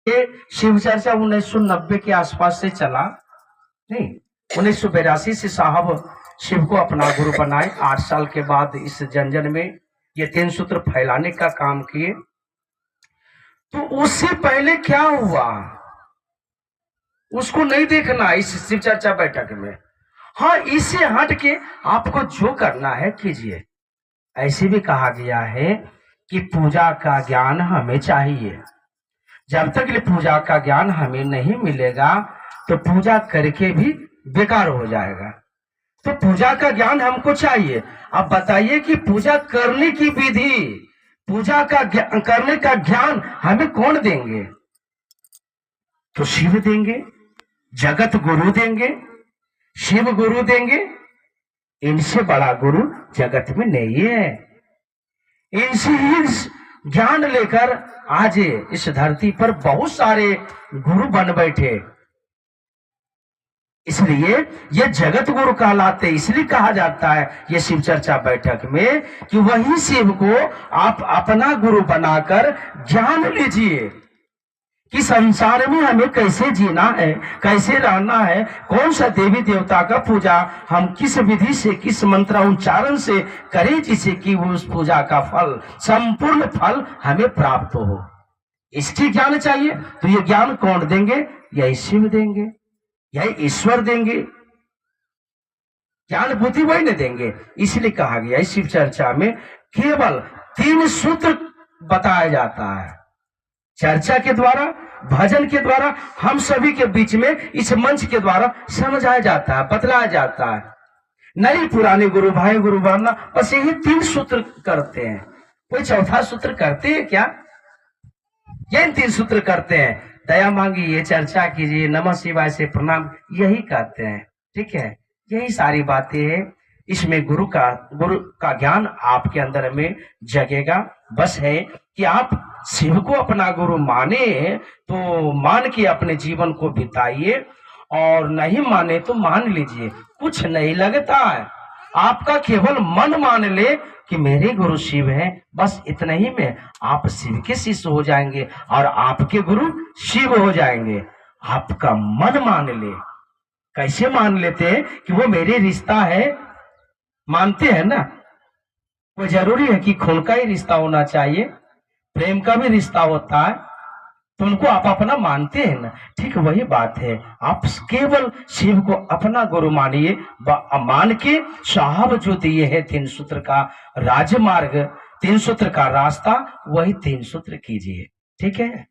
ये शिव चर्चा 1990 के आसपास से चला नहीं। 1982 से साहब शिव को अपना गुरु बनाए। 8 साल के बाद इस जन में ये 3 सूत्र फैलाने का काम किए। तो उससे पहले क्या हुआ उसको नहीं देखना इस शिव चर्चा बैठक में। हाँ, इससे हट के आपको जो करना है कीजिए। ऐसे भी कहा गया है कि पूजा का ज्ञान हमें चाहिए। जब तक ये पूजा का ज्ञान हमें नहीं मिलेगा तो पूजा करके भी बेकार हो जाएगा। तो पूजा का ज्ञान हमको चाहिए। अब बताइए कि पूजा करने की विधि, पूजा का करने का ज्ञान हमें कौन देंगे? तो शिव देंगे, जगत गुरु देंगे, शिव गुरु देंगे। इनसे बड़ा गुरु जगत में नहीं है। इनसे ही ज्ञान लेकर आज इस धरती पर बहुत सारे गुरु बन बैठे। इसलिए ये जगत गुरु कहलाते। इसलिए कहा जाता है ये शिव चर्चा बैठक में कि वही शिव को आप अपना गुरु बनाकर ज्ञान लीजिए कि संसार में हमें कैसे जीना है, कैसे रहना है, कौन सा देवी देवता का पूजा हम किस विधि से, किस मंत्र उच्चारण से करें जिससे कि उस पूजा का फल, संपूर्ण फल हमें प्राप्त हो। इसकी ज्ञान चाहिए। तो ये ज्ञान कौन देंगे? यही शिव देंगे, यही ईश्वर देंगे। ज्ञान बुद्धि वही नहीं देंगे। इसलिए कहा गया शिव चर्चा में केवल 3 सूत्र बताया जाता है। चर्चा के द्वारा, भजन के द्वारा, हम सभी के बीच में इस मंच के द्वारा समझाया जाता है, बतलाया जाता है। नए पुराने गुरु भाई, गुरु बहना, बस यही 3 सूत्र करते हैं। कोई चौथा सूत्र करते हैं क्या? यही 3 सूत्र करते हैं। दया मांगिए, चर्चा कीजिए, नमः शिवाय से प्रणाम, यही कहते हैं। ठीक है, यही सारी बातें हैं। इसमें गुरु का ज्ञान आपके अंदर में जगेगा। बस है कि आप शिव को अपना गुरु माने तो मान के अपने जीवन को बिताइए, और नहीं माने तो मान लीजिए, कुछ नहीं लगता है। आपका केवल मन मान ले कि मेरे गुरु शिव हैं, बस इतना ही में आप शिव के शिष्य हो जाएंगे और आपके गुरु शिव हो जाएंगे। आपका मन मान ले। कैसे मान लेते हैं कि वो मेरे रिश्ता है? मानते हैं ना। कोई जरूरी है कि खून का ही रिश्ता होना चाहिए? प्रेम का भी रिश्ता होता है, तो उनको आप अपना मानते हैं ना। ठीक वही बात है, आप केवल शिव को अपना गुरु मानिए। मान के साहब जो दिए हैं 3 सूत्र का राजमार्ग, 3 सूत्र का रास्ता, वही 3 सूत्र कीजिए। ठीक है।